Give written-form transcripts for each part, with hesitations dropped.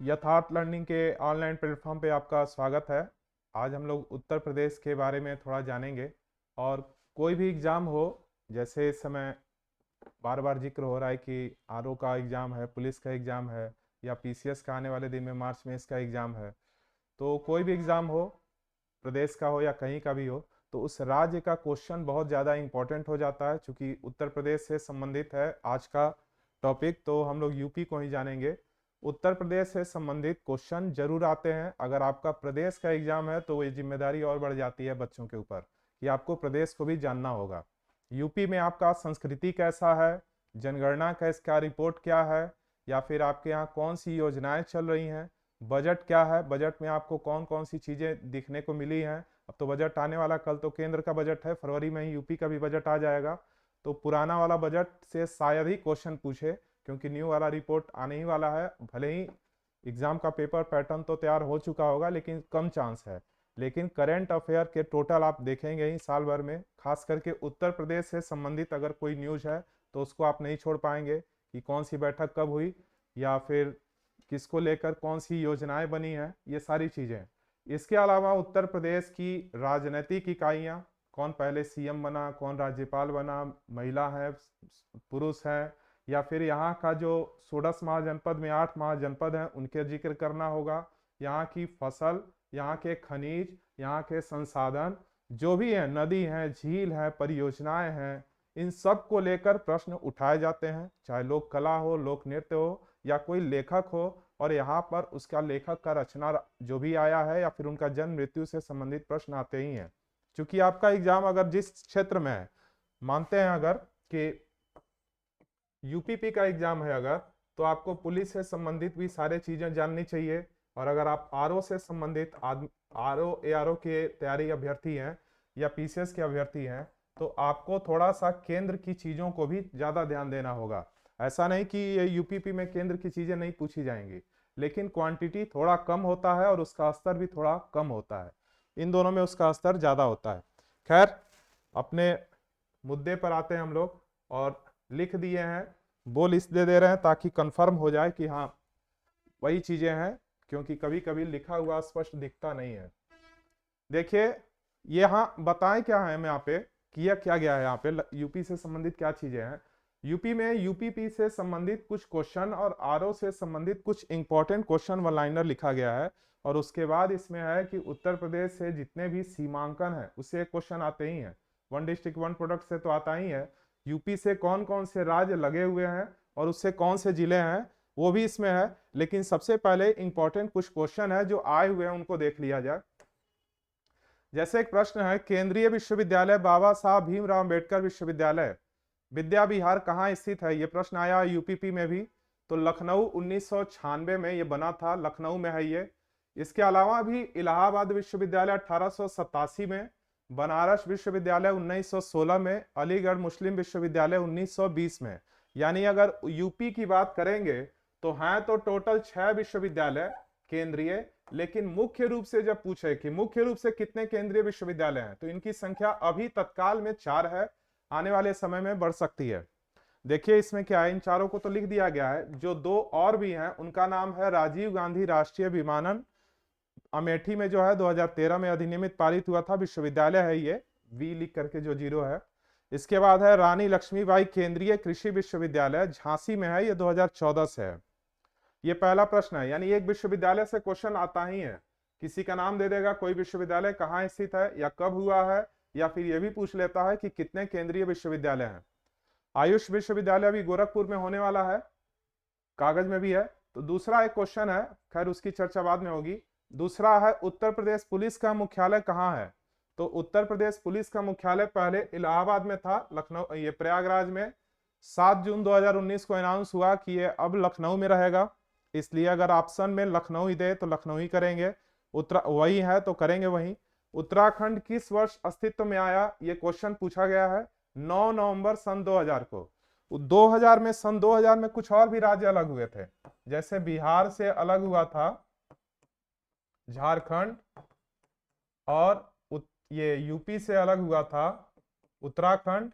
यथार्थ लर्निंग के online platform पे आपका स्वागत है। आज हम लोग उत्तर प्रदेश के बारे में थोड़ा जानेंगे। और कोई भी एग्ज़ाम हो, जैसे इस समय बार बार जिक्र हो रहा है कि आरओ का एग्ज़ाम है, पुलिस का एग्ज़ाम है, या पीसीएस का आने वाले दिन में मार्च में इसका एग्ज़ाम है। तो कोई भी एग्ज़ाम हो, प्रदेश का हो या कहीं का भी हो, तो उस राज्य का क्वेश्चन बहुत ज़्यादा इंपॉर्टेंट हो जाता है। चूंकि उत्तर प्रदेश से संबंधित है आज का टॉपिक, तो हम लोग यूपी को ही जानेंगे। उत्तर प्रदेश से संबंधित क्वेश्चन जरूर आते हैं। अगर आपका प्रदेश का एग्जाम है तो ये जिम्मेदारी और बढ़ जाती है बच्चों के ऊपर कि आपको प्रदेश को भी जानना होगा। यूपी में आपका संस्कृति कैसा है, जनगणना का इसका रिपोर्ट क्या है, या फिर आपके यहाँ कौन सी योजनाएं चल रही हैं, बजट क्या है, बजट में आपको कौन कौन सी चीजें दिखने को मिली हैं। अब तो बजट आने वाला, कल तो केंद्र का बजट है, फरवरी में ही यूपी का भी बजट आ जाएगा। तो पुराना वाला बजट से शायद ही क्वेश्चन पूछे, क्योंकि न्यू वाला रिपोर्ट आने ही वाला है। भले ही एग्जाम का पेपर पैटर्न तो तैयार हो चुका होगा, लेकिन कम चांस है। लेकिन करंट अफेयर के टोटल आप देखेंगे ही साल भर में, खास करके उत्तर प्रदेश से संबंधित अगर कोई न्यूज है तो उसको आप नहीं छोड़ पाएंगे कि कौन सी बैठक कब हुई, या फिर किसको लेकर कौन सी योजनाएं बनी हैं, ये सारी चीजें। इसके अलावा उत्तर प्रदेश की राजनीतिक इकाइयां, कौन पहले सीएम बना, कौन राज्यपाल बना, महिला है, पुरुष है, या फिर यहाँ का जो 16 महाजनपद में 8 महाजनपद हैं उनके जिक्र करना होगा। यहाँ की फसल, यहाँ के खनिज, यहाँ के संसाधन जो भी हैं, नदी हैं, झील है, परियोजनाएं हैं, इन सब को लेकर प्रश्न उठाए जाते हैं। चाहे लोक कला हो, लोक नृत्य हो, या कोई लेखक हो, और यहाँ पर उसका लेखक का रचना जो भी आया है या फिर उनका जन्म मृत्यु से संबंधित प्रश्न आते ही हैं। क्योंकि आपका एग्जाम अगर जिस क्षेत्र में है, मानते हैं अगर कि यूपीपी का एग्जाम है अगर, तो आपको पुलिस से संबंधित भी सारे चीजें जाननी चाहिए। और अगर आप आरओ से संबंधित आरओ एआरओ के तैयारी अभ्यर्थी हैं या पीसीएस के अभ्यर्थी हैं, तो आपको थोड़ा सा केंद्र की चीजों को भी ज्यादा ध्यान देना होगा। ऐसा नहीं कि ये यूपीपी में केंद्र की चीजें नहीं पूछी जाएंगी, लेकिन क्वांटिटी थोड़ा कम होता है और उसका स्तर भी थोड़ा कम होता है। इन दोनों में उसका स्तर ज्यादा होता है। खैर, अपने मुद्दे पर आते हैं हम लोग। और लिख दिए हैं, बोल इसलिए दे रहे हैं ताकि कंफर्म हो जाए कि हाँ वही चीजें हैं, क्योंकि कभी कभी लिखा हुआ स्पष्ट दिखता नहीं है। देखिए, ये हाँ बताएं क्या है, मैं यहाँ पे किया क्या गया है, यहाँ पे यूपी से संबंधित क्या चीजें हैं। यूपी में यूपीपी से संबंधित कुछ क्वेश्चन और आरओ से संबंधित कुछ इंपॉर्टेंट क्वेश्चन वन लाइनर लिखा गया है। और उसके बाद इसमें है कि उत्तर प्रदेश से जितने भी सीमांकन है उससे क्वेश्चन आते ही हैं। वन डिस्ट्रिक्ट वन प्रोडक्ट से तो आता ही है। यूपी से कौन कौन से राज्य लगे हुए हैं और उससे कौन से जिले हैं वो भी इसमें है। लेकिन सबसे पहले इंपॉर्टेंट कुछ क्वेश्चन है जो आए हुए हैं उनको देख लिया जाए। जैसे एक प्रश्न है, केंद्रीय विश्वविद्यालय बाबा साहब भीमराव अंबेडकर विश्वविद्यालय विद्या विहार कहाँ स्थित है। ये प्रश्न आया यूपीपी में भी। तो लखनऊ 1996 में ये बना था, लखनऊ में है ये। इसके अलावा भी इलाहाबाद विश्वविद्यालय 1887 में, बनारस विश्वविद्यालय 1916 में, अलीगढ़ मुस्लिम विश्वविद्यालय 1920 में। यानी अगर यूपी की बात करेंगे तो हैं तो टोटल 6 विश्वविद्यालय केंद्रीय। लेकिन मुख्य रूप से जब पूछे कि मुख्य रूप से कितने केंद्रीय विश्वविद्यालय हैं, तो इनकी संख्या अभी तत्काल में 4 है, आने वाले समय में बढ़ सकती है। देखिए इसमें क्या है, इन चारों को तो लिख दिया गया है। जो दो और भी हैं उनका नाम है राजीव गांधी राष्ट्रीय विमानन, अमेठी में जो है 2013 में अधिनियमित पारित हुआ था, विश्वविद्यालय है ये, वी लिख करके जो 0 है। इसके बाद है रानी लक्ष्मीबाई केंद्रीय कृषि विश्वविद्यालय, झांसी में है, ये 2014 से है। ये पहला प्रश्न है, यानी एक विश्वविद्यालय से क्वेश्चन आता ही है। किसी का नाम दे देगा, कोई विश्वविद्यालय कहाँ स्थित है या कब हुआ है, या फिर यह भी पूछ लेता है कि कितने केंद्रीय विश्वविद्यालय हैं। आयुष विश्वविद्यालय अभी गोरखपुर में होने वाला है, कागज में भी है। तो दूसरा एक क्वेश्चन है, खैर उसकी चर्चा बाद में होगी। दूसरा है, उत्तर प्रदेश पुलिस का मुख्यालय कहाँ है। तो उत्तर प्रदेश पुलिस का मुख्यालय पहले इलाहाबाद में था, लखनऊ ये प्रयागराज में। 7 जून 2019 को अनाउंस हुआ कि ये अब लखनऊ में रहेगा। इसलिए अगर ऑप्शन में लखनऊ ही दे तो लखनऊ ही करेंगे, वही है तो करेंगे वही। उत्तराखंड किस वर्ष अस्तित्व में आया, ये क्वेश्चन पूछा गया है। 9 नवंबर सन 2000 को। 2000 में, सन 2000 में कुछ और भी राज्य अलग हुए थे। जैसे बिहार से अलग हुआ था झारखंड, और ये यूपी से अलग हुआ था उत्तराखंड,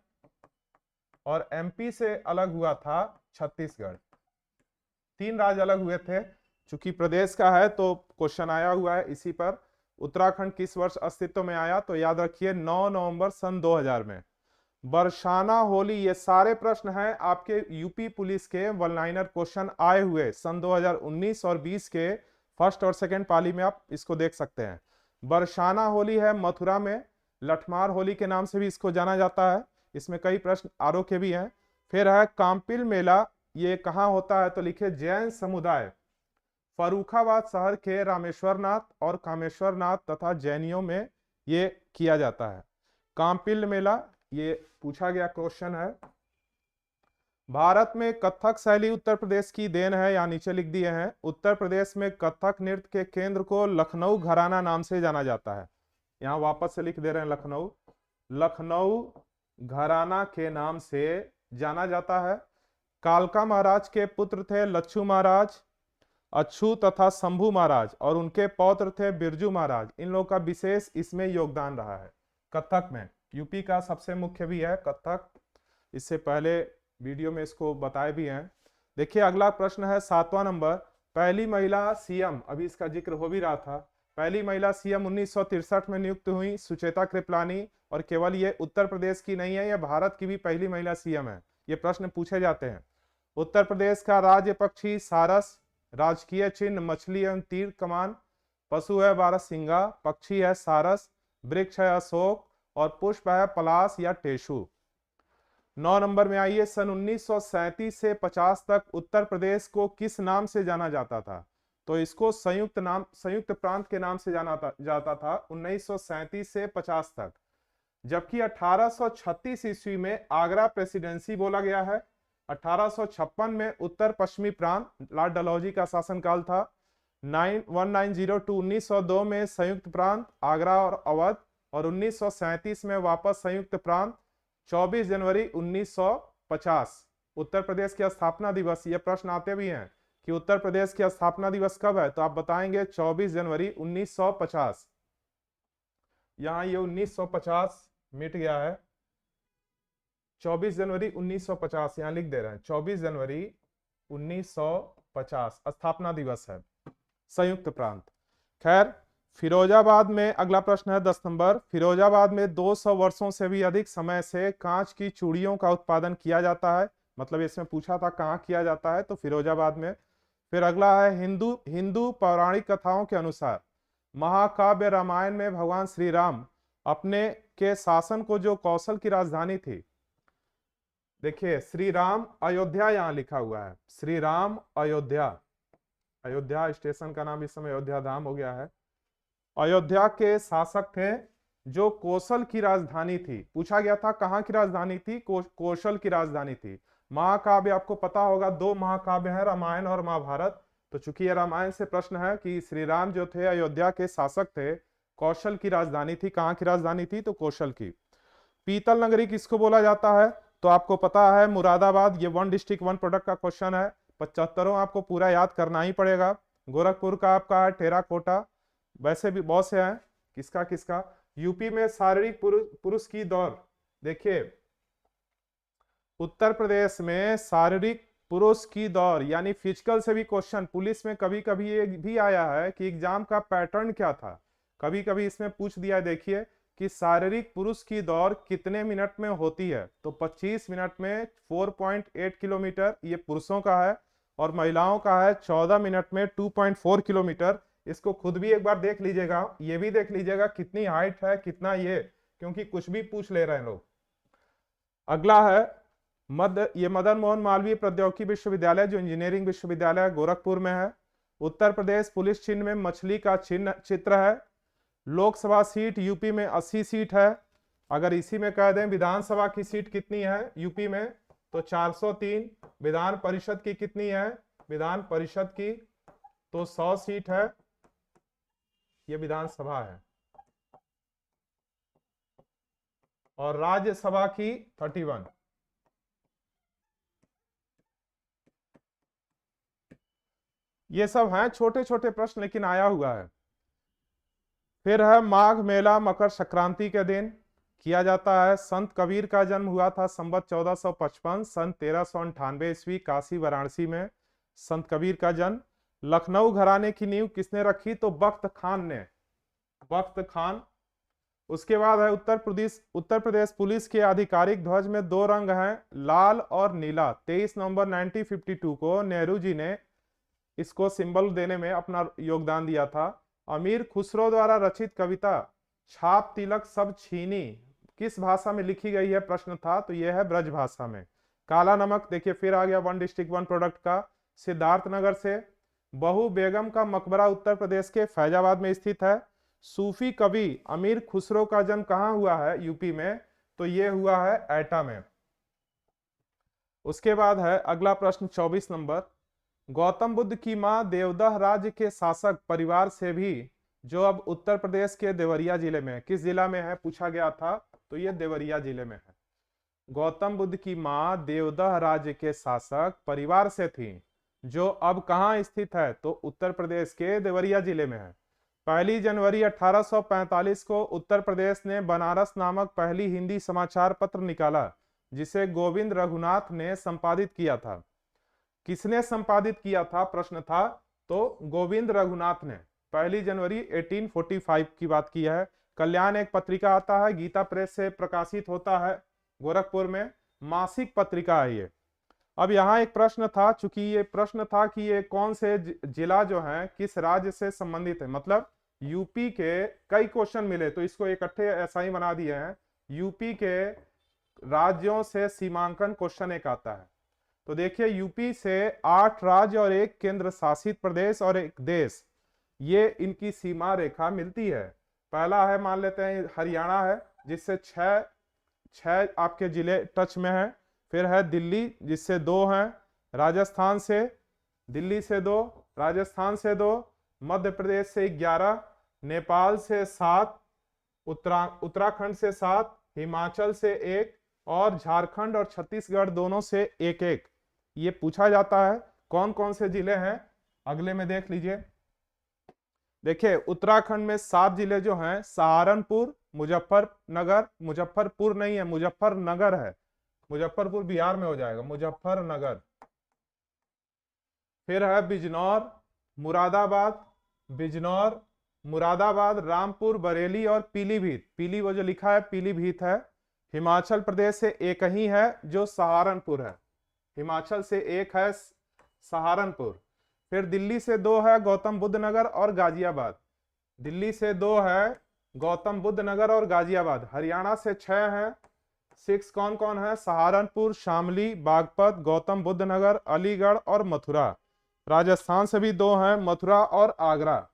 और एमपी से अलग हुआ था छत्तीसगढ़। 3 राज्य अलग हुए थे। चूंकि प्रदेश का है तो क्वेश्चन आया हुआ है इसी पर। उत्तराखंड किस वर्ष अस्तित्व में आया? तो याद रखिए 9 नवंबर सन 2000 में। बरसाना होली, ये सारे प्रश्न हैं आपके यूपी पुलिस के वन लाइनर क्वेश्चन आए हुए सन 2019 और 20 के फर्स्ट और सेकंड पाली में, आप इसको देख सकते हैं। बरसाना होली है मथुरा में, लठमार होली के नाम से भी इसको जाना जाता है। इसमें कई प्रश्न आरओ के भी हैं। फिर है कांपिल मेला, ये कहाँ होता है? तो लिखिए जैन समुदाय फर्रुखाबाद शहर के रामेश्वरनाथ और कामेश्वरनाथ तथा जैनियों में ये किया जाता है। कांपिल मेला, ये पूछा गया क्वेश्चन है। भारत में कथक शैली उत्तर प्रदेश की देन है, या नीचे लिख दिए हैं। उत्तर प्रदेश में कथक नृत्य के केंद्र को लखनऊ घराना नाम से जाना जाता है। यहां वापस से लिख दे रहे हैं लखनऊ, लखनऊ घराना के नाम से जाना जाता है। कालका महाराज के पुत्र थे लच्छू महाराज, अच्छू तथा शंभू महाराज, और उनके पौत्र थे बिरजू महाराज। इन लोगों का विशेष इसमें योगदान रहा है कथक में। यूपी का सबसे मुख्य भी है कथक, इससे पहले वीडियो में इसको बताए भी हैं। देखिए अगला प्रश्न है 7वां नंबर। पहली महिला सीएम, अभी इसका जिक्र हो भी रहा था, पहली महिला सीएम 1963 में नियुक्त हुई सुचेता कृपलानी, और केवल ये उत्तर प्रदेश की नहीं है, यह भारत की भी पहली महिला सीएम है। ये प्रश्न पूछे जाते हैं। उत्तर प्रदेश का राज्य पक्षी सारस, राजकीय चिन्ह मछली एवं तीर कमान, पशु है बारहसिंगा, पक्षी है सारस, वृक्ष है अशोक, और पुष्प है पलाश या टेशु। 9 नंबर में आइए, सन 1937 से 50 तक उत्तर प्रदेश को किस नाम से जाना जाता था? तो इसको संयुक्त प्रांत के नाम से जाना जाता था 1937 से 50 तक। जबकि 1836 ईस्वी में आगरा प्रेसिडेंसी बोला गया है। 1856 में उत्तर पश्चिमी प्रांत, लॉर्ड डलहौजी का शासनकाल था। 1902 में संयुक्त प्रांत आगरा और अवध, और 1937 में वापस संयुक्त प्रांत 24 जनवरी 1950। उत्तर प्रदेश की स्थापना दिवस, ये प्रश्न आते भी हैं कि उत्तर प्रदेश की स्थापना दिवस कब है, तो आप बताएंगे 24 जनवरी 1950। यहां ये 1950 मिट गया है, 24 जनवरी 1950 यहां लिख दे रहे हैं। 24 जनवरी 1950 स्थापना दिवस है संयुक्त प्रांत। खैर, फिरोजाबाद में अगला प्रश्न है 10 नंबर। फिरोजाबाद में 200 वर्षों से भी अधिक समय से कांच की चूड़ियों का उत्पादन किया जाता है। मतलब इसमें पूछा था कहाँ किया जाता है, तो फिरोजाबाद में। फिर अगला है हिंदू पौराणिक कथाओं के अनुसार महाकाव्य रामायण में भगवान श्री राम अपने के शासन को जो कौशल की राजधानी थी, देखिए श्री राम अयोध्या यहां लिखा हुआ है, श्री राम अयोध्या, अयोध्या स्टेशन का नाम इस समय अयोध्या धाम हो गया है। अयोध्या के शासक थे जो कौशल की राजधानी थी। पूछा गया था कहां की राजधानी थी, कौशल की राजधानी थी। महाकाव्य आपको पता होगा, 2 महाकाव्य हैं, रामायण और महाभारत। तो चूंकि यह रामायण से प्रश्न है कि श्री राम जो थे अयोध्या के शासक थे, कौशल की राजधानी थी। कहां की राजधानी थी, तो कौशल की। पीतल नगरी किसको बोला जाता है, तो आपको पता है मुरादाबाद। ये 1 डिस्ट्रिक्ट 1 प्रोडक्ट का क्वेश्चन है, 75 आपको पूरा याद करना ही पड़ेगा। गोरखपुर का आपका है टेराकोटा, वैसे भी बहुत से हैं। किसका किसका? यूपी में शारीरिक पुरुष की दौड़, देखिए उत्तर प्रदेश में शारीरिक पुरुष की दौड़ यानी फिजिकल से भी क्वेश्चन पुलिस में कभी कभी ये भी आया है कि एग्जाम का पैटर्न क्या था। कभी कभी इसमें पूछ दिया, देखिए कि शारीरिक पुरुष की दौड़ कितने मिनट में होती है, तो 25 मिनट में 4.8 किलोमीटर ये पुरुषों का है, और महिलाओं का है 14 मिनट में 2.4 किलोमीटर। इसको खुद भी एक बार देख लीजिएगा, ये भी देख लीजिएगा कितनी हाइट है, कितना ये, क्योंकि कुछ भी पूछ ले रहे हैं लोग। अगला है ये मदन मोहन मालवीय प्रौद्योगिकी विश्वविद्यालय, जो इंजीनियरिंग विश्वविद्यालय गोरखपुर में है। उत्तर प्रदेश पुलिस चिन्ह में मछली का चित्र है। लोकसभा सीट यूपी में 80 सीट है। अगर इसी में कह दें विधानसभा की सीट कितनी है यूपी में, तो 403। विधान परिषद की कितनी है, विधान परिषद की तो 100 सीट है, ये विधानसभा है। और राज्यसभा की 31। ये सब हैं छोटे छोटे प्रश्न, लेकिन आया हुआ है। फिर है माघ मेला मकर संक्रांति के दिन किया जाता है। संत कबीर का जन्म हुआ था संवत 1455, सन 1398 ईस्वी, काशी वाराणसी में संत कबीर का जन्म। लखनऊ घराने की नींव किसने रखी? तो बख्त खान ने, बख्त खान। उसके बाद है उत्तर प्रदेश पुलिस के आधिकारिक ध्वज में दो रंग हैं, लाल और नीला। 23 नवंबर 1952 को नेहरू जी ने इसको सिंबल देने में अपना योगदान दिया था। अमीर खुसरो द्वारा रचित कविता छाप तिलक सब छीनी किस भाषा में लिखी गई है? प्रश्न था, तो यह है ब्रज भाषा में। काला नमक, देखिए फिर आ गया वन डिस्ट्रिक्ट वन प्रोडक्ट का, सिद्धार्थनगर से। बहू बेगम का मकबरा उत्तर प्रदेश के फैजाबाद में स्थित है। सूफी कवि अमीर खुसरो का जन्म कहां हुआ है? यूपी में, तो यह हुआ है एटा में। उसके बाद है अगला प्रश्न 24 नंबर, गौतम बुद्ध की मां देवदह राज्य के शासक परिवार से भी, जो अब उत्तर प्रदेश के देवरिया जिले में, किस जिला में है पूछा गया था? तो ये देवरिया जिले में है। गौतम बुद्ध की मां देवदह राज्य के शासक परिवार से थी, जो अब कहां स्थित है? तो उत्तर प्रदेश के देवरिया जिले में है। 1 जनवरी 1845 को उत्तर प्रदेश ने बनारस नामक पहली हिंदी समाचार पत्र निकाला, जिसे गोविंद रघुनाथ ने संपादित किया था। किसने संपादित किया था? प्रश्न था, तो गोविंद रघुनाथ ने। 1 जनवरी 1845 की बात की है। कल्याण एक पत्रिका आता है, गीता प्रेस से प्रकाशित होता है, गोरखपुर में, मासिक पत्रिका है ये। अब यहाँ एक प्रश्न था, चूंकि ये प्रश्न था कि ये कौन से जिला जो है किस राज्य से संबंधित है, मतलब यूपी के कई क्वेश्चन मिले तो इसको इकट्ठे ऐसा ही बना दिए हैं। यूपी के राज्यों से सीमांकन क्वेश्चन एक आता है। तो देखिए यूपी से 8 राज्य और 1 केंद्र शासित प्रदेश और 1 देश, ये इनकी सीमा रेखा मिलती है। पहला है, मान लेते हैं हरियाणा है, जिससे 6 आपके जिले टच में है। फिर है दिल्ली, जिससे 2 हैं, राजस्थान से, दिल्ली से 2, राजस्थान से 2, मध्य प्रदेश से 11, नेपाल से 7, उत्तराखंड से 7, हिमाचल से 1 और झारखंड और छत्तीसगढ़ दोनों से 1-1। ये पूछा जाता है कौन कौन से जिले हैं, अगले में देख लीजिए। देखिए उत्तराखंड में 7 जिले जो हैं, सहारनपुर, मुजफ्फरपुर नहीं है, मुजफ्फरनगर है, मुजफ्फरपुर बिहार में हो जाएगा, मुजफ्फरनगर। फिर है बिजनौर, मुरादाबाद, रामपुर, बरेली और पीलीभीत। पीली वो जो लिखा है पीलीभीत है। हिमाचल प्रदेश से एक ही है जो सहारनपुर है, हिमाचल से एक है सहारनपुर। फिर दिल्ली से 2 है, गौतम बुद्ध नगर और गाजियाबाद। दिल्ली से 2 है, गौतम बुद्ध नगर और गाजियाबाद। हरियाणा से 6 है, 6 कौन कौन है? सहारनपुर, शामली, बागपत, गौतम बुद्ध नगर, अलीगढ़ और मथुरा। राजस्थान से भी 2 हैं, मथुरा और आगरा।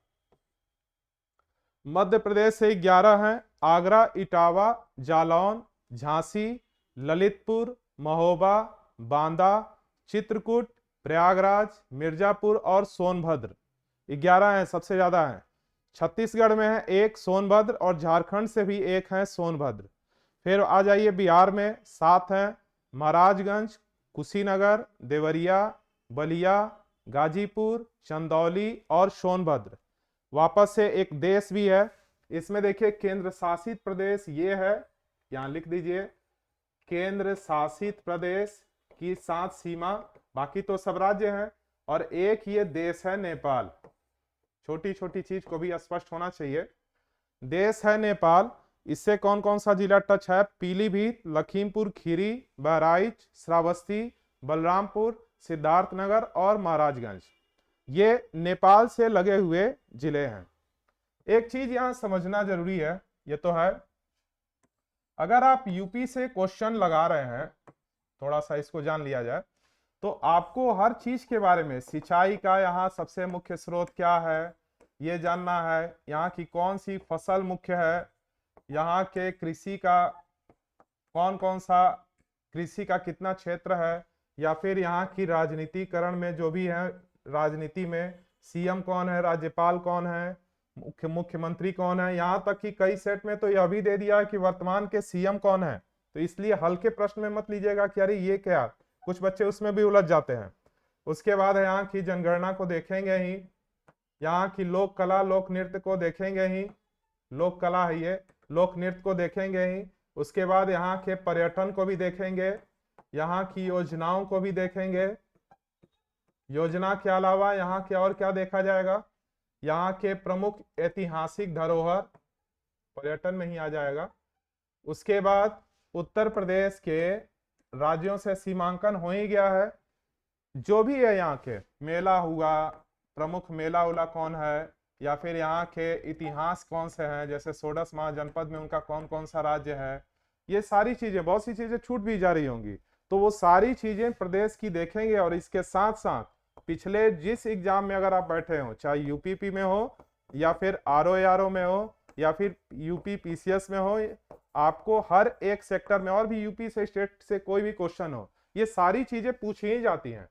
मध्य प्रदेश से 11 हैं, आगरा, इटावा, जालौन, झांसी, ललितपुर, महोबा, बांदा, चित्रकूट, प्रयागराज, मिर्जापुर और सोनभद्र। 11 हैं, सबसे ज्यादा हैं। छत्तीसगढ़ में है 1 सोनभद्र और झारखंड से भी 1 है सोनभद्र। फिर आ जाइए बिहार में 7 हैं, महाराजगंज, कुशीनगर, देवरिया, बलिया, गाजीपुर, चंदौली और सोनभद्र। वापस से एक देश भी है, इसमें देखिए केंद्र शासित प्रदेश ये है, यहां लिख दीजिए केंद्र शासित प्रदेश की 7 सीमा, बाकी तो सब राज्य हैं। और एक ये देश है नेपाल, छोटी छोटी चीज को भी स्पष्ट होना चाहिए। देश है नेपाल, इससे कौन कौन सा जिला टच है? पीलीभीत, लखीमपुर खीरी, बहराइच, श्रावस्ती, बलरामपुर, सिद्धार्थनगर और महाराजगंज, ये नेपाल से लगे हुए जिले हैं। एक चीज यहां समझना जरूरी है, ये तो है, अगर आप यूपी से क्वेश्चन लगा रहे हैं, थोड़ा सा इसको जान लिया जाए, तो आपको हर चीज के बारे में, सिंचाई का यहाँ सबसे मुख्य स्रोत क्या है ये जानना है, यहाँ की कौन सी फसल मुख्य है, यहाँ के कृषि का कौन कौन सा, कृषि का कितना क्षेत्र है, या फिर यहाँ की राजनीतिकरण में जो भी है, राजनीति में सीएम कौन है, राज्यपाल कौन है, मुख्यमंत्री कौन है, यहाँ तक कि कई सेट में तो यह भी दे दिया है कि वर्तमान के सीएम कौन है। तो इसलिए हल्के प्रश्न में मत लीजिएगा कि अरे ये क्या, कुछ बच्चे उसमें भी उलझ जाते हैं। उसके बाद यहाँ की जनगणना को देखेंगे ही, यहाँ की लोक कला लोक नृत्य को देखेंगे ही, लोक कला है ये, लोक नृत्य को देखेंगे ही। उसके बाद यहाँ के पर्यटन को भी देखेंगे, यहाँ की योजनाओं को भी देखेंगे, योजना के अलावा यहाँ के और क्या देखा जाएगा, यहाँ के प्रमुख ऐतिहासिक धरोहर पर्यटन में ही आ जाएगा। उसके बाद उत्तर प्रदेश के राज्यों से सीमांकन हो ही गया है, जो भी है यहाँ के मेला हुआ, प्रमुख मेला उला कौन है, या फिर यहाँ के इतिहास कौन से हैं, जैसे षोडश महाजनपद में उनका कौन कौन सा राज्य है, ये सारी चीजें, बहुत सी चीजें छूट भी जा रही होंगी, तो वो सारी चीजें प्रदेश की देखेंगे। और इसके साथ साथ पिछले जिस एग्जाम में अगर आप बैठे हो, चाहे यूपीपी में हो या फिर आरओ में हो या फिर यूपी पीसीएस में हो, आपको हर एक सेक्टर में, और भी यूपी से स्टेट से कोई भी क्वेश्चन हो, ये सारी चीजें पूछी ही जाती हैं।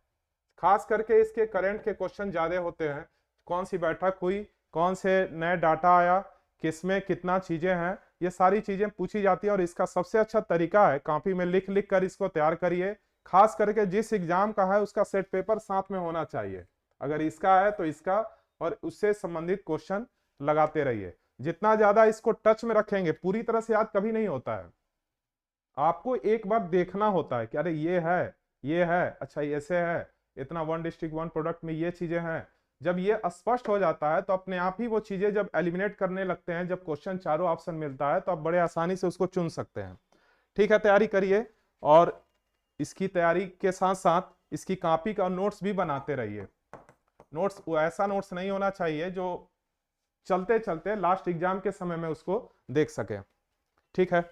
खास करके इसके करंट के क्वेश्चन ज्यादा होते हैं, कौन सी बैठक हुई, कौन से नए डाटा आया, किसमें कितना चीजें हैं, ये सारी चीजें पूछी जाती है। और इसका सबसे अच्छा तरीका है, कॉपी में लिख लिख कर इसको तैयार करिए। खास करके जिस एग्जाम का है उसका सेट पेपर साथ में होना चाहिए, अगर इसका है तो इसका, और उससे संबंधित क्वेश्चन लगाते रहिए। जितना ज्यादा इसको टच में रखेंगे, पूरी तरह से याद कभी नहीं होता है, आपको एक बार देखना होता है कि अरे ये है, अच्छा ऐसे है, इतना वन डिस्ट्रिक्ट वन प्रोडक्ट में ये चीजें हैं। जब ये स्पष्ट हो जाता है तो अपने आप ही वो चीजें जब एलिमिनेट करने लगते हैं, जब क्वेश्चन चारों ऑप्शन मिलता है, तो आप बड़े आसानी से उसको चुन सकते हैं। ठीक है, तैयारी करिए, और इसकी तैयारी के साथ साथ इसकी कॉपी का नोट्स भी बनाते रहिए। नोट्स ऐसा नोट्स नहीं होना चाहिए जो चलते चलते लास्ट एग्जाम के समय में उसको देख सके। ठीक है।